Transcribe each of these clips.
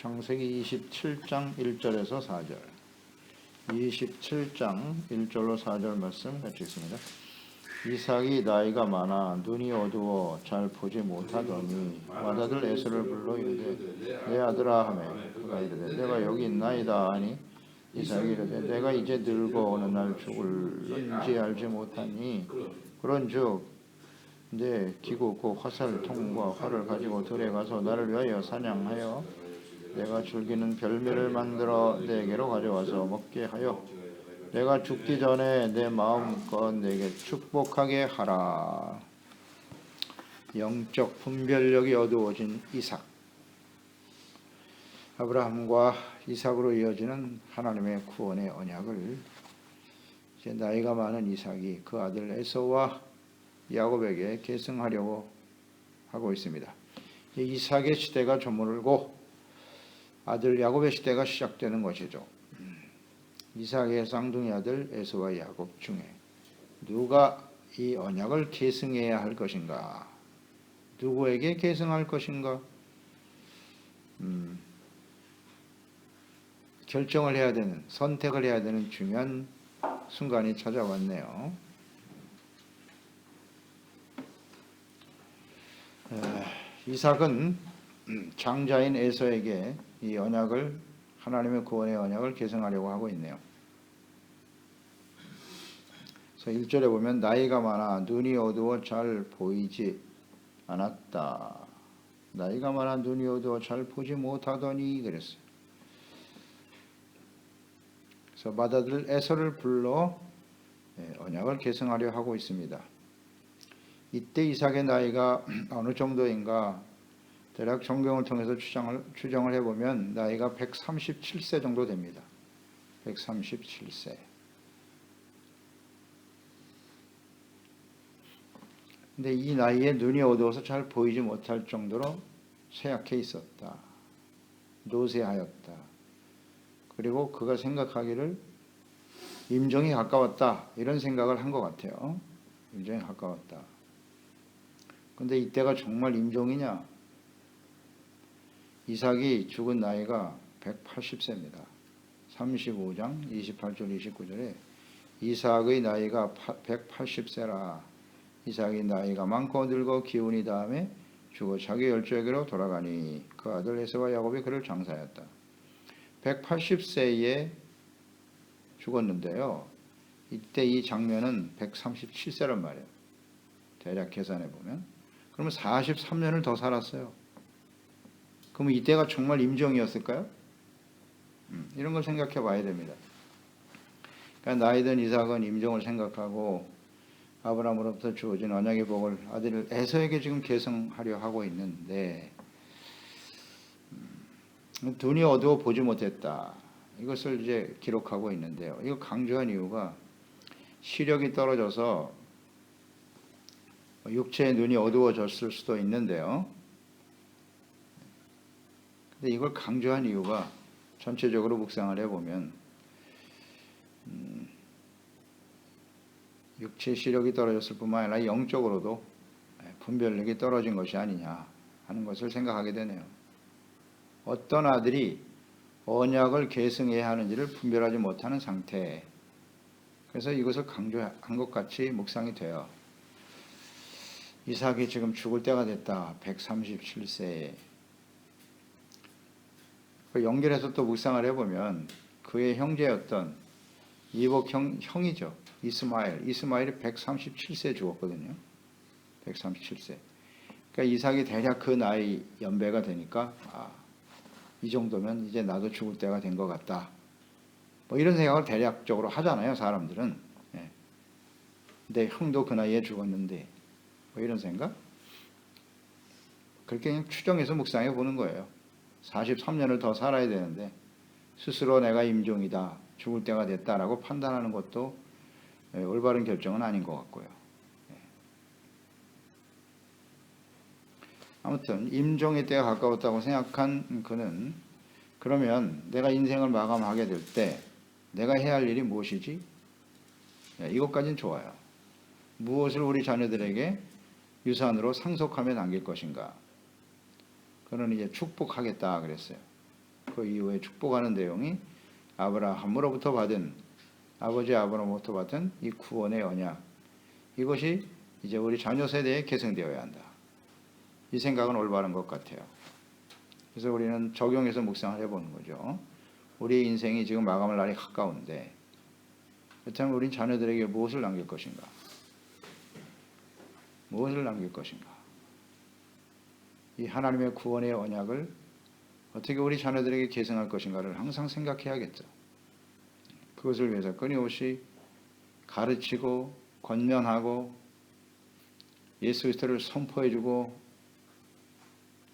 창세기 27장 1절에서 4절. 27장 1절로 4절 말씀 같이 읽습니다. 이삭이 나이가 많아 눈이 어두워 잘 보지 못하더니 맏아들 에서를 불러 이르되 내 아들아 하매 그가 이르되 내가 여기 있나이다 하니 이삭이 이르되 내가 이제 늙어 어느 날 죽을는지 알지 못하니 그런즉 내 기구 곧 화살통과 활을 가지고 들에 가서 나를 위하여 사냥하여 내가 즐기는 별미를 만들어 내게로 가져와서 먹게 하여 내가 죽기 전에 내 마음껏 내게 축복하게 하라. 영적 분별력이 어두워진 이삭. 아브라함과 이삭으로 이어지는 하나님의 구원의 언약을 이제 나이가 많은 이삭이 그 아들 에서와 야곱에게 계승하려고 하고 있습니다. 이삭의 시대가 저물고 아들 야곱의 시대가 시작되는 것이죠. 이삭의 쌍둥이 아들 에서와 야곱 중에 누가 이 언약을 계승해야 할 것인가? 누구에게 계승할 것인가? 결정을 해야 되는, 선택을 해야 되는 중요한 순간이 찾아왔네요. 이삭은 장자인 에서에게 이 언약을, 하나님의 구원의 언약을 계승하려고 하고 있네요. 그래서 1절에 보면 나이가 많아 눈이 어두워 잘 보이지 않았다. 나이가 많아 눈이 어두워 잘 보지 못하더니 그랬어요. 그래서 맏아들 에서를 불러 언약을 계승하려 하고 있습니다. 이때 이삭의 나이가 어느 정도인가? 대략 성경을 통해서 추정을 해보면 나이가 137세 정도 됩니다. 137세. 근데 이 나이에 눈이 어두워서 잘 보이지 못할 정도로 쇠약해 있었다. 노쇠하였다. 그리고 그가 생각하기를 임종이 가까웠다. 이런 생각을 한 것 같아요. 임종이 가까웠다. 근데 이때가 정말 임종이냐? 이삭이 죽은 나이가 180세입니다. 35장 28절 29절에 이삭의 나이가 180세라. 이삭이 나이가 많고 늙어 기운이 다음에 죽어 자기 열조에게로 돌아가니 그 아들 에서와 야곱이 그를 장사하였다. 180세에 죽었는데요. 이때 이 장면은 137세란 말이에요. 대략 계산해 보면. 그러면 43년을 더 살았어요. 그러면 이때가 정말 임종이었을까요? 이런 걸 생각해 봐야 됩니다. 그러니까 나이 든 이삭은 임종을 생각하고 아브라함으로부터 주어진 언약의 복을 아들 에서에게 지금 계승하려 하고 있는데 눈이 어두워 보지 못했다. 이것을 이제 기록하고 있는데요. 이거 강조한 이유가 시력이 떨어져서 육체의 눈이 어두워졌을 수도 있는데요. 근데 이걸 강조한 이유가 전체적으로 묵상을 해보면 육체 시력이 떨어졌을 뿐만 아니라 영적으로도 분별력이 떨어진 것이 아니냐 하는 것을 생각하게 되네요. 어떤 아들이 언약을 계승해야 하는지를 분별하지 못하는 상태. 그래서 이것을 강조한 것 같이 묵상이 돼요. 이삭이 지금 죽을 때가 됐다. 137세에. 연결해서 또 묵상을 해보면 그의 형제였던 이복 형이죠. 이스마엘이 137세에 죽었거든요. 137세. 그러니까 이삭이 대략 그 나이 연배가 되니까 이 정도면 이제 나도 죽을 때가 된 것 같다. 뭐 이런 생각을 대략적으로 하잖아요, 사람들은. 내 형도 그 나이에 죽었는데 뭐 이런 생각? 그렇게 그냥 추정해서 묵상해 보는 거예요. 43년을 더 살아야 되는데 스스로 내가 임종이다, 죽을 때가 됐다라고 판단하는 것도 올바른 결정은 아닌 것 같고요. 아무튼 임종의 때가 가까웠다고 생각한 그는 그러면 내가 인생을 마감하게 될 때 내가 해야 할 일이 무엇이지? 이것까지는 좋아요. 무엇을 우리 자녀들에게 유산으로 상속하며 남길 것인가? 그는 이제 축복하겠다 그랬어요. 그 이후에 축복하는 내용이 아브라함으로부터 받은 아버지 아브라함으로부터 받은 이 구원의 언약, 이것이 이제 우리 자녀 세대에 계승되어야 한다. 이 생각은 올바른 것 같아요. 그래서 우리는 적용해서 묵상을 해보는 거죠. 우리의 인생이 지금 마감할 날이 가까운데 그렇다면 우린 자녀들에게 무엇을 남길 것인가? 무엇을 남길 것인가? 이 하나님의 구원의 언약을 어떻게 우리 자녀들에게 계승할 것인가를 항상 생각해야겠죠. 그것을 위해서 끊임없이 가르치고 권면하고 예수 그리스도를 선포해주고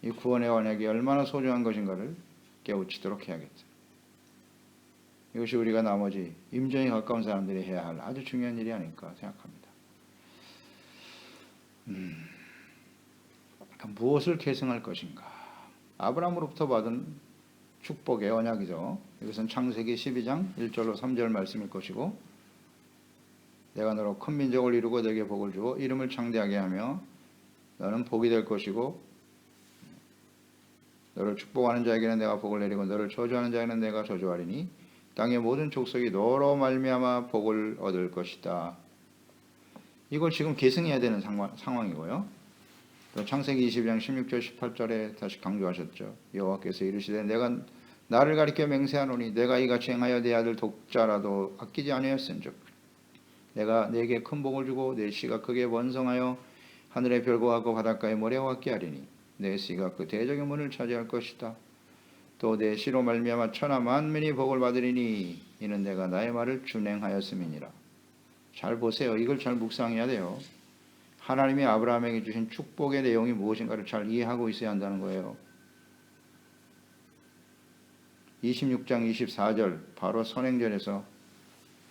이 구원의 언약이 얼마나 소중한 것인가를 깨우치도록 해야겠죠. 이것이 우리가 나머지 임종에 가까운 사람들이 해야 할 아주 중요한 일이 아닐까 생각합니다. 무엇을 계승할 것인가? 아브라함으로부터 받은 축복의 언약이죠. 이것은 창세기 12장 1절로 3절 말씀일 것이고, 내가 너로 큰 민족을 이루고 너에게 복을 주고 이름을 창대하게 하며 너는 복이 될 것이고 너를 축복하는 자에게는 내가 복을 내리고 너를 저주하는 자에게는 내가 저주하리니 땅의 모든 족속이 너로 말미암아 복을 얻을 것이다. 이걸 지금 계승해야 되는 상황이고요. 또 창세기 22장 16절 18절에 다시 강조하셨죠. 여호와께서 이르시되 내가 나를 가리켜 맹세하노니 내가 이같이 행하여 내 아들 독자라도 아끼지 아니하였은즉 내가 네게 큰 복을 주고 내 씨가 크게 번성하여 하늘의 별과 같고 바닷가의 모래와 같게 하리니 내 씨가 그 대적의 문을 차지할 것이다. 또 내 씨로 말미암아 천하 만민이 복을 받으리니 이는 내가 나의 말을 준행하였음이니라. 잘 보세요. 이걸 잘 묵상해야 돼요. 하나님이 아브라함에게 주신 축복의 내용이 무엇인가를 잘 이해하고 있어야 한다는 거예요. 26장 24절 바로 선행절에서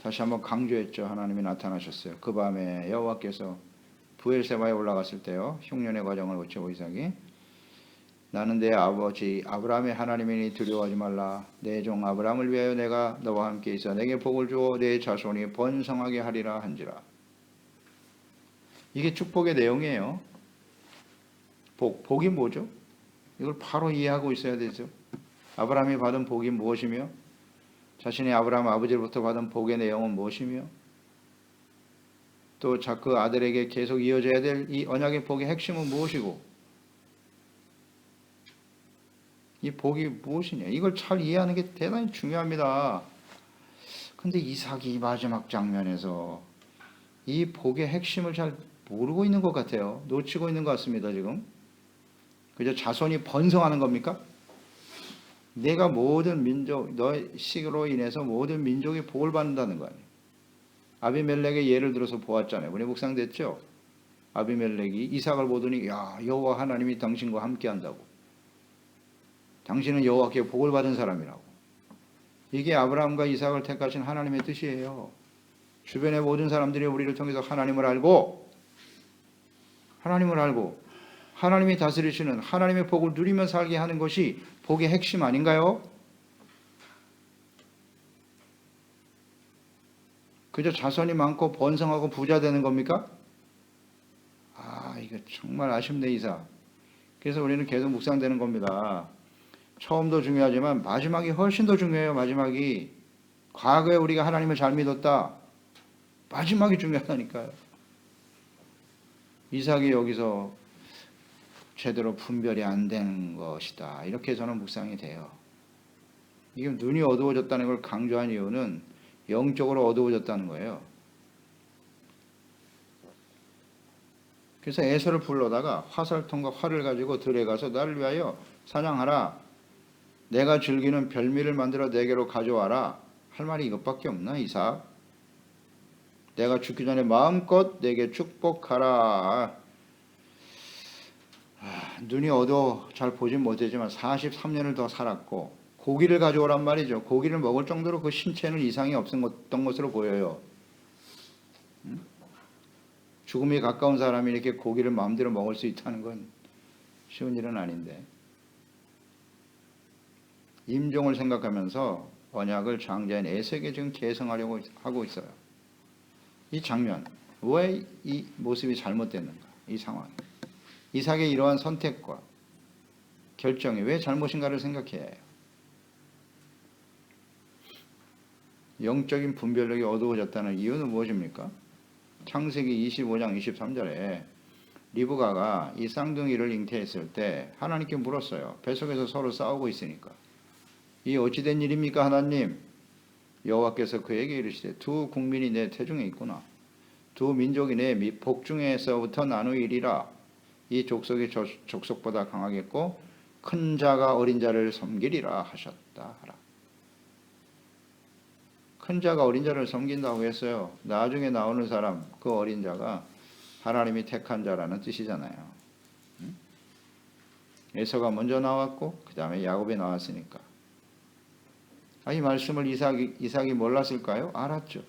다시 한번 강조했죠. 하나님이 나타나셨어요. 그 밤에 여호와께서 브엘세바에 올라갔을 때요. 흉년의 과정을 거치고 이삭이 나는 내 아버지 아브라함의 하나님이니 두려워하지 말라. 내 종 아브라함을 위하여 내가 너와 함께 있어 내게 복을 주어 내 자손이 번성하게 하리라 한지라. 이게 축복의 내용이에요. 복이 뭐죠? 이걸 바로 이해하고 있어야 되죠. 아브라함이 받은 복이 무엇이며 자신의 아브라함 아버지로부터 받은 복의 내용은 무엇이며 또 그 아들에게 계속 이어져야 될 이 언약의 복의 핵심은 무엇이고 이 복이 무엇이냐, 이걸 잘 이해하는 게 대단히 중요합니다. 근데 이삭이 이 마지막 장면에서 이 복의 핵심을 잘 모르고 있는 것 같아요. 놓치고 있는 것 같습니다. 지금 그저 자손이 번성하는 겁니까? 내가 모든 민족 너의 씨로 인해서 모든 민족이 복을 받는다는 거 아니에요. 아비멜렉의 예를 들어서 보았잖아요. 우리 묵상됐죠? 아비멜렉이 이삭을 보더니 야 여호와 하나님이 당신과 함께한다고. 당신은 여호와께 복을 받은 사람이라고. 이게 아브라함과 이삭을 택하신 하나님의 뜻이에요. 주변의 모든 사람들이 우리를 통해서 하나님을 알고 하나님이 다스리시는 하나님의 복을 누리며 살게 하는 것이 복의 핵심 아닌가요? 그저 자손이 많고 번성하고 부자 되는 겁니까? 이거 정말 아쉽네 이삭. 그래서 우리는 계속 묵상되는 겁니다. 처음도 중요하지만 마지막이 훨씬 더 중요해요. 마지막이 과거에 우리가 하나님을 잘 믿었다. 마지막이 중요하다니까요. 이삭이 여기서 제대로 분별이 안 된 것이다. 이렇게 저는 묵상이 돼요. 이게 눈이 어두워졌다는 걸 강조한 이유는 영적으로 어두워졌다는 거예요. 그래서 에서를 불러다가 화살통과 활을 가지고 들에 가서 나를 위하여 사냥하라. 내가 즐기는 별미를 만들어 내게로 가져와라. 할 말이 이것밖에 없나 이삭? 내가 죽기 전에 마음껏 내게 축복하라. 눈이 어두워 잘 보진 못했지만 43년을 더 살았고 고기를 가져오란 말이죠. 고기를 먹을 정도로 그 신체는 이상이 없었던 것으로 보여요. 죽음이 가까운 사람이 이렇게 고기를 마음대로 먹을 수 있다는 건 쉬운 일은 아닌데 임종을 생각하면서 언약을 장자인 에색에 지금 계승하려고 하고 있어요. 이 장면, 왜 이 모습이 잘못됐는가? 이 상황, 이삭의 이러한 선택과 결정이 왜 잘못인가를 생각해야 해요. 영적인 분별력이 어두워졌다는 이유는 무엇입니까? 창세기 25장 23절에 리브가가 이 쌍둥이를 잉태했을 때 하나님께 물었어요. 뱃속에서 서로 싸우고 있으니까. 이 어찌된 일입니까 하나님? 여호와께서 그에게 이르시되 두 국민이 내 태중에 있구나. 두 민족이 내 복중에서부터 나누이리라. 이 족속이 저 족속보다 강하겠고 큰 자가 어린 자를 섬기리라 하셨다 하라. 큰 자가 어린 자를 섬긴다고 했어요. 나중에 나오는 사람, 그 어린 자가 하나님이 택한 자라는 뜻이잖아요. 에서가 먼저 나왔고 그 다음에 야곱이 나왔으니까. 이 말씀을 이삭이 몰랐을까요? 알았죠.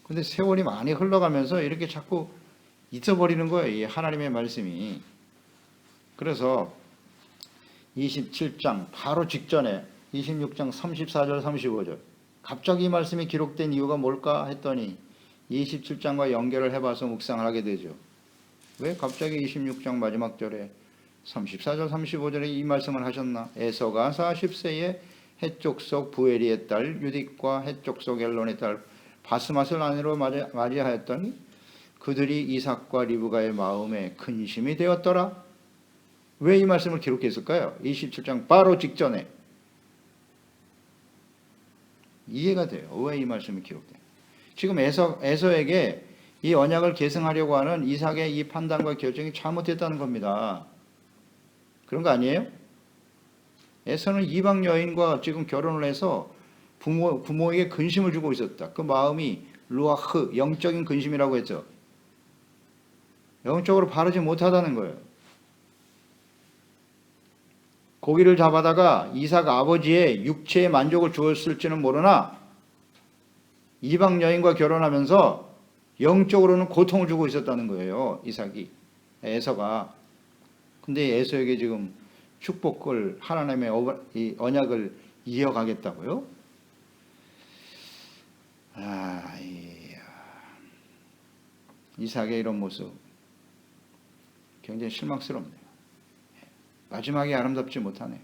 근데 세월이 많이 흘러가면서 이렇게 자꾸 잊어버리는 거예요. 이 하나님의 말씀이. 그래서 27장 바로 직전에 26장 34절 35절 갑자기 이 말씀이 기록된 이유가 뭘까 했더니 27장과 연결을 해봐서 묵상을 하게 되죠. 왜 갑자기 26장 마지막 절에 34절 35절에 이 말씀을 하셨나? 에서가 40세에 헷족속 부에리의 딸 유딕과 헷족속 엘론의 딸 바스맛을 아내로 맞이하였더니 그들이 이삭과 리브가의 마음에 근심이 되었더라. 왜 이 말씀을 기록했을까요? 27장 바로 직전에. 이해가 돼요. 왜 이 말씀이 기록돼요? 지금 에서에게 이 언약을 계승하려고 하는 이삭의 이 판단과 결정이 잘못됐다는 겁니다. 그런 거 아니에요? 에서는 이방 여인과 지금 결혼을 해서 부모에게 근심을 주고 있었다. 그 마음이 루아흐, 영적인 근심이라고 했죠. 영적으로 바르지 못하다는 거예요. 고기를 잡아다가 이삭 아버지의 육체의 만족을 주었을지는 모르나 이방 여인과 결혼하면서 영적으로는 고통을 주고 있었다는 거예요. 이삭이, 에서가. 근데 에서에게 지금 축복을, 하나님의 이 언약을 이어가겠다고요? 이삭의 이런 모습 굉장히 실망스럽네요. 마지막에 아름답지 못하네.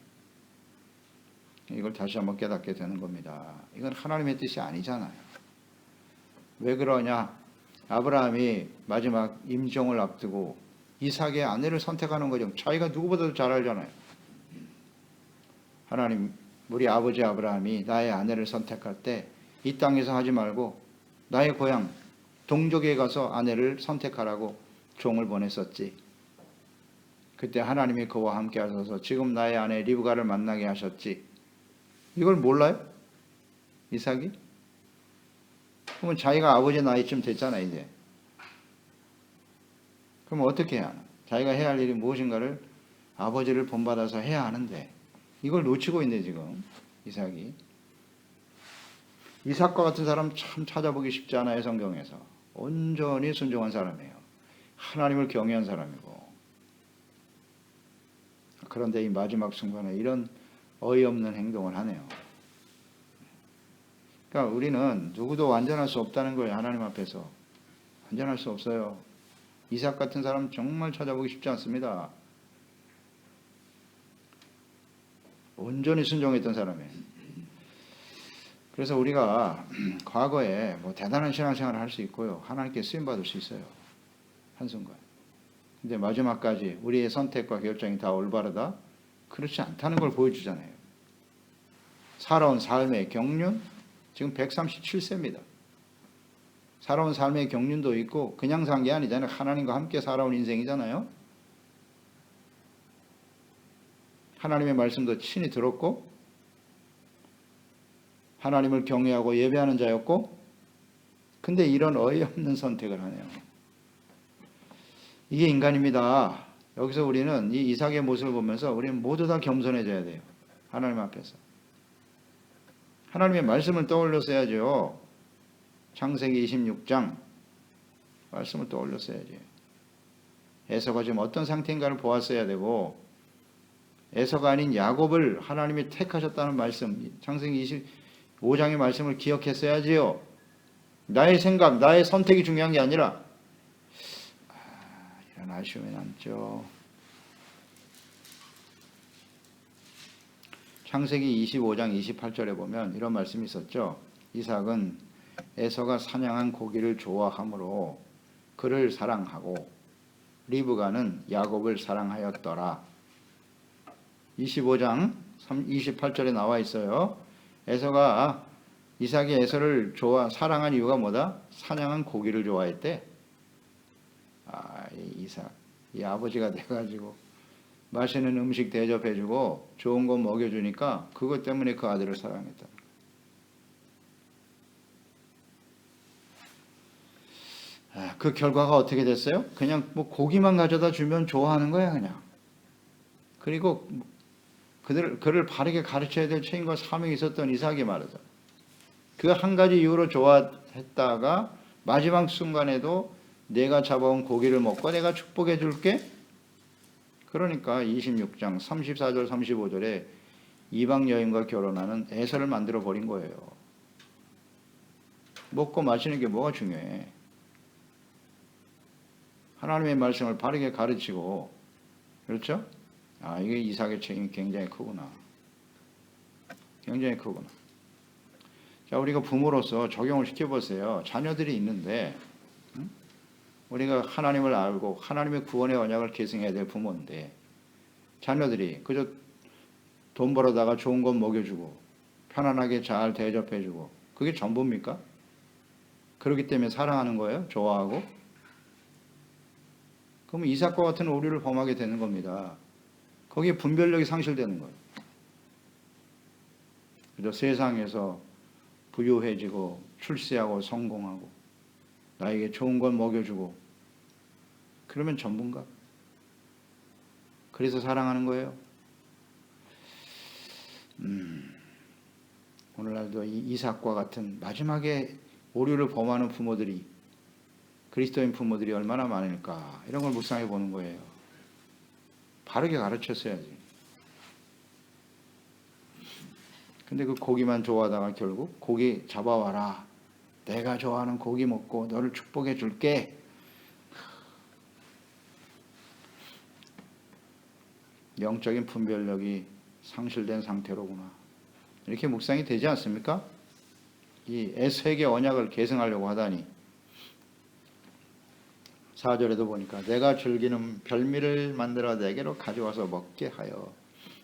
이걸 다시 한번 깨닫게 되는 겁니다. 이건 하나님의 뜻이 아니잖아요. 왜 그러냐? 아브라함이 마지막 임종을 앞두고 이삭의 아내를 선택하는 거죠. 자기가 누구보다도 잘 알잖아요. 하나님, 우리 아버지 아브라함이 나의 아내를 선택할 때 이 땅에서 하지 말고 나의 고향 동족에 가서 아내를 선택하라고 종을 보냈었지. 그때 하나님이 그와 함께 하셔서 지금 나의 아내 리브가를 만나게 하셨지. 이걸 몰라요? 이삭이? 그러면 자기가 아버지 나이쯤 됐잖아요, 이제. 그럼 어떻게 해야 하나? 자기가 해야 할 일이 무엇인가를 아버지를 본받아서 해야 하는데 이걸 놓치고 있네, 지금 이삭이. 이삭과 같은 사람 참 찾아보기 쉽지 않아요, 성경에서. 온전히 순종한 사람이에요. 하나님을 경외한 사람이고. 그런데 이 마지막 순간에 이런 어이없는 행동을 하네요. 그러니까 우리는 누구도 완전할 수 없다는 거예요. 하나님 앞에서. 완전할 수 없어요. 이삭 같은 사람 정말 찾아보기 쉽지 않습니다. 온전히 순종했던 사람이에요. 그래서 우리가 과거에 대단한 신앙생활을 할 수 있고요. 하나님께 쓰임받을 수 있어요. 한순간. 근데 마지막까지 우리의 선택과 결정이 다 올바르다? 그렇지 않다는 걸 보여주잖아요. 살아온 삶의 경륜, 지금 137세입니다. 살아온 삶의 경륜도 있고 그냥 산 게 아니잖아요. 하나님과 함께 살아온 인생이잖아요. 하나님의 말씀도 친히 들었고 하나님을 경외하고 예배하는 자였고 근데 이런 어이없는 선택을 하네요. 이게 인간입니다. 여기서 우리는 이 이삭의 모습을 보면서 우리는 모두 다 겸손해져야 돼요. 하나님 앞에서. 하나님의 말씀을 떠올렸어야죠. 창세기 26장 말씀을 떠올렸어야지. 에서가 지금 어떤 상태인가를 보았어야 되고 에서가 아닌 야곱을 하나님이 택하셨다는 말씀, 창세기 25장의 말씀을 기억했어야지요. 나의 생각, 나의 선택이 중요한 게 아니라 이런 아쉬움이 남죠. 창세기 25장 28절에 보면 이런 말씀이 있었죠. 이삭은 에서가 사냥한 고기를 좋아하므로 그를 사랑하고 리브가는 야곱을 사랑하였더라. 25장 28절에 나와 있어요. 에서가 이삭이 에서를 사랑한 이유가 뭐다? 사냥한 고기를 좋아했대. 이 이삭, 이 아버지가 돼가지고 맛있는 음식 대접해주고 좋은 거 먹여주니까 그것 때문에 그 아들을 사랑했다. 그 결과가 어떻게 됐어요? 그냥 뭐 고기만 가져다 주면 좋아하는 거야 그냥. 그리고 그를 바르게 가르쳐야 될 책임과 사명이 있었던 이삭이 말이죠. 그 한 가지 이유로 좋아했다가 마지막 순간에도 내가 잡아온 고기를 먹고 내가 축복해 줄게. 그러니까 26장 34절 35절에 이방 여인과 결혼하는 에서를 만들어 버린 거예요. 먹고 마시는 게 뭐가 중요해? 하나님의 말씀을 바르게 가르치고, 그렇죠? 이게 이삭의 책임이 굉장히 크구나. 굉장히 크구나. 자, 우리가 부모로서 적용을 시켜보세요. 자녀들이 있는데, 우리가 하나님을 알고 하나님의 구원의 언약을 계승해야 될 부모인데, 자녀들이 그저 돈 벌어다가 좋은 것 먹여주고 편안하게 잘 대접해주고 그게 전부입니까? 그렇기 때문에 사랑하는 거예요? 좋아하고? 그러면 이삭과 같은 오류를 범하게 되는 겁니다. 거기에 분별력이 상실되는 거예요. 그저 세상에서 부유해지고 출세하고 성공하고 나에게 좋은 걸 먹여주고 그러면 전부인가? 그래서 사랑하는 거예요. 오늘날도 이 이삭과 같은 마지막에 오류를 범하는 부모들이 그리스도인 부모들이 얼마나 많을까 이런 걸 묵상해 보는 거예요. 바르게 가르쳤어야지. 근데 그 고기만 좋아하다가 결국 고기 잡아와라. 내가 좋아하는 고기 먹고 너를 축복해 줄게. 영적인 분별력이 상실된 상태로구나. 이렇게 묵상이 되지 않습니까? 이 에서에게 언약을 계승하려고 하다니 4절에도 보니까 내가 즐기는 별미를 만들어 내게로 가져와서 먹게 하여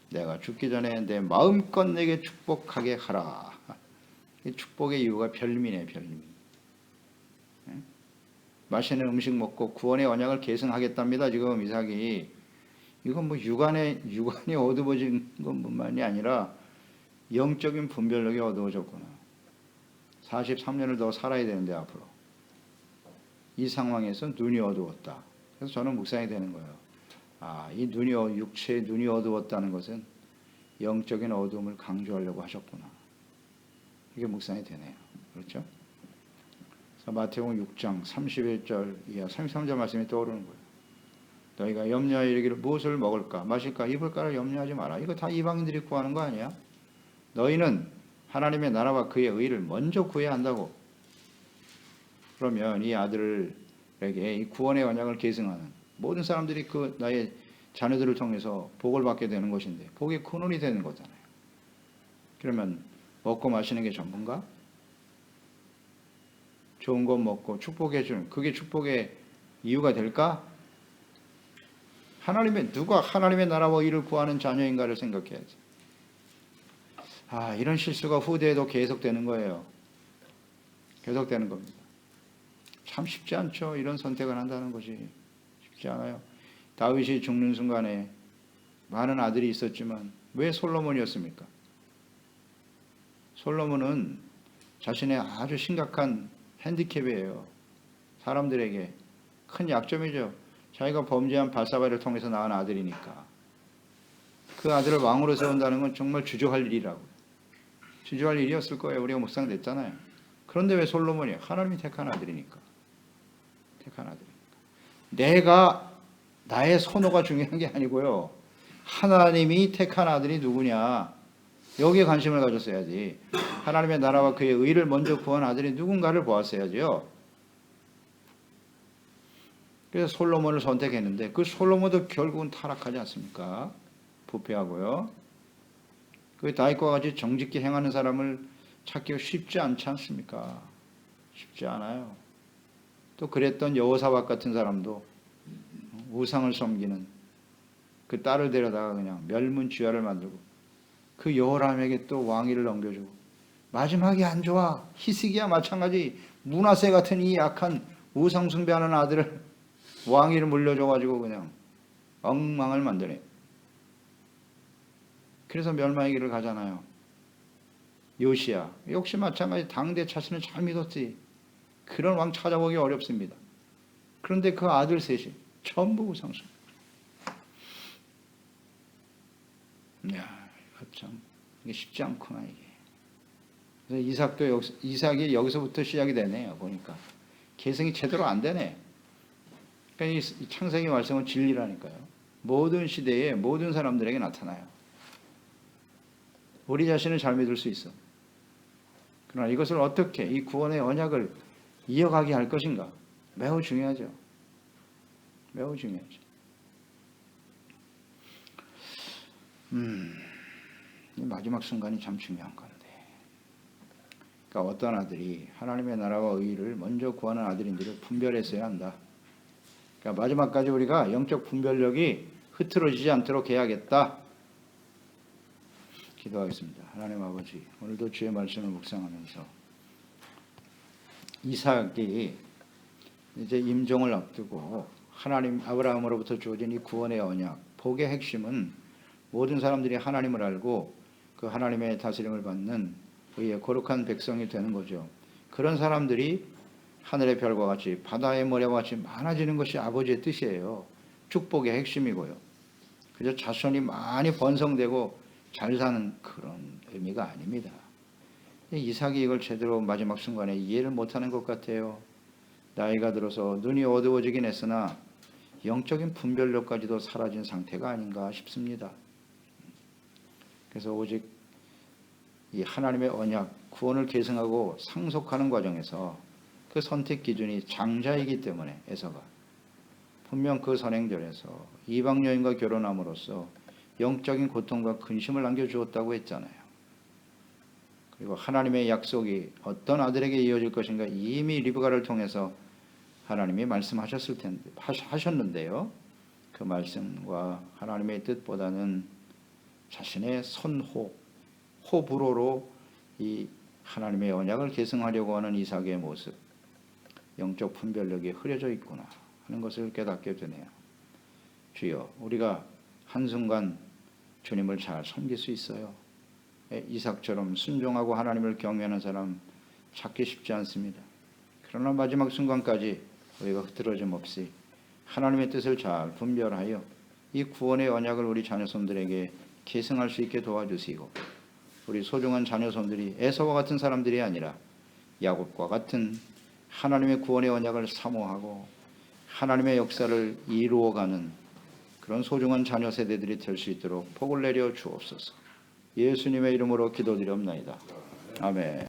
내가 죽기 전에 내 마음껏 내게 축복하게 하라. 이 축복의 이유가 별미네, 별미. 맛있는 음식 먹고 구원의 언약을 계승하겠답니다. 지금 이삭이. 이건 뭐 육안이 어두워진 것뿐만이 아니라 영적인 분별력이 어두워졌구나. 43년을 더 살아야 되는데 앞으로. 이 상황에서 눈이 어두웠다. 그래서 저는 묵상이 되는 거예요. 이 육체의 눈이 어두웠다는 것은 영적인 어두움을 강조하려고 하셨구나. 이게 묵상이 되네요. 그렇죠? 그래서 마태복음 6장 31절 이하 33절 말씀이 떠오르는 거예요. 너희가 염려하여 이르기를 무엇을 먹을까 마실까 입을까를 염려하지 마라. 이거 다 이방인들이 구하는 거 아니야? 너희는 하나님의 나라와 그의 의를 먼저 구해야 한다고. 그러면 이 아들에게 이 구원의 언약을 계승하는 모든 사람들이 그 나의 자녀들을 통해서 복을 받게 되는 것인데 복의 근원이 되는 거잖아요. 그러면 먹고 마시는 게 전부인가? 좋은 것 먹고 축복해 주는 그게 축복의 이유가 될까? 누가 하나님의 나라와 의를 구하는 자녀인가를 생각해야지. 이런 실수가 후대에도 계속되는 거예요. 계속되는 겁니다. 참 쉽지 않죠. 이런 선택을 한다는 것이 쉽지 않아요. 다윗이 죽는 순간에 많은 아들이 있었지만 왜 솔로몬이었습니까? 솔로몬은 자신의 아주 심각한 핸디캡이에요. 사람들에게 큰 약점이죠. 자기가 범죄한 발사바를 통해서 낳은 아들이니까. 그 아들을 왕으로 세운다는 건 정말 주저할 일이라고. 주저할 일이었을 거예요. 우리가 묵상됐잖아요. 그런데 왜 솔로몬이에요? 하나님이 택한 아들이니까. 택한 아들이니까. 나의 선호가 중요한 게 아니고요. 하나님이 택한 아들이 누구냐. 여기에 관심을 가졌어야지. 하나님의 나라와 그의 의를 먼저 구한 아들이 누군가를 보았어야지요. 그래서 솔로몬을 선택했는데 그 솔로몬도 결국은 타락하지 않습니까? 부패하고요. 그 다윗과 같이 정직히 행하는 사람을 찾기가 쉽지 않지 않습니까? 쉽지 않아요. 또 그랬던 여호사밧 같은 사람도 우상을 섬기는 그 딸을 데려다가 그냥 멸문지화를 만들고 그 여호람에게 또 왕위를 넘겨주고 마지막이 안 좋아. 히스기야 마찬가지. 므낫세 같은 이 약한 우상 숭배하는 아들을 왕위를 물려줘가지고 그냥 엉망을 만드네. 그래서 멸망의 길을 가잖아요. 요시야 역시 마찬가지. 당대 자신을 잘 믿었지. 그런 왕 찾아보기 어렵습니다. 그런데 그 아들 셋이 전부 우상숭. 야, 이거 참 이게 쉽지 않구나 이게. 그래서 이삭이 여기서부터 시작이 되네요. 보니까 계승이 제대로 안 되네. 그러니까 이 창세기 말씀은 진리라니까요. 모든 시대에 모든 사람들에게 나타나요. 우리 자신을 잘 믿을 수 있어. 그러나 이것을 어떻게 이 구원의 언약을 이어가게 할 것인가 매우 중요하죠. 매우 중요하죠. 이 마지막 순간이 참 중요한 건데. 그러니까 어떤 아들이 하나님의 나라와 의의를 먼저 구하는 아들인지를 분별했어야 한다. 그러니까 마지막까지 우리가 영적 분별력이 흐트러지지 않도록 해야겠다. 기도하겠습니다. 하나님 아버지, 오늘도 주의 말씀을 묵상하면서 이삭이 이제 임종을 앞두고 하나님 아브라함으로부터 주어진 이 구원의 언약, 복의 핵심은 모든 사람들이 하나님을 알고 그 하나님의 다스림을 받는 의의 거룩한 백성이 되는 거죠. 그런 사람들이 하늘의 별과 같이 바다의 모래와 같이 많아지는 것이 아버지의 뜻이에요. 축복의 핵심이고요. 그저 자손이 많이 번성되고 잘 사는 그런 의미가 아닙니다. 이삭이 이걸 제대로 마지막 순간에 이해를 못하는 것 같아요. 나이가 들어서 눈이 어두워지긴 했으나 영적인 분별력까지도 사라진 상태가 아닌가 싶습니다. 그래서 오직 이 하나님의 언약, 구원을 계승하고 상속하는 과정에서 그 선택 기준이 장자이기 때문에 에서가 분명 그 선행절에서 이방 여인과 결혼함으로써 영적인 고통과 근심을 남겨주었다고 했잖아요. 그리고 하나님의 약속이 어떤 아들에게 이어질 것인가 이미 리브가를 통해서 하나님이 말씀하셨을 텐데 하셨는데요. 그 말씀과 하나님의 뜻보다는 자신의 호불호로 이 하나님의 언약을 계승하려고 하는 이삭의 모습, 영적 분별력이 흐려져 있구나 하는 것을 깨닫게 되네요. 주여, 우리가 한순간 주님을 잘 섬길 수 있어요. 이삭처럼 순종하고 하나님을 경외하는 사람 찾기 쉽지 않습니다. 그러나 마지막 순간까지 우리가 흐트러짐 없이 하나님의 뜻을 잘 분별하여 이 구원의 언약을 우리 자녀손들에게 계승할 수 있게 도와주시고, 우리 소중한 자녀손들이 에서와 같은 사람들이 아니라 야곱과 같은 하나님의 구원의 언약을 사모하고 하나님의 역사를 이루어가는 그런 소중한 자녀 세대들이 될 수 있도록 복을 내려 주옵소서. 예수님의 이름으로 기도드리옵나이다. 아멘.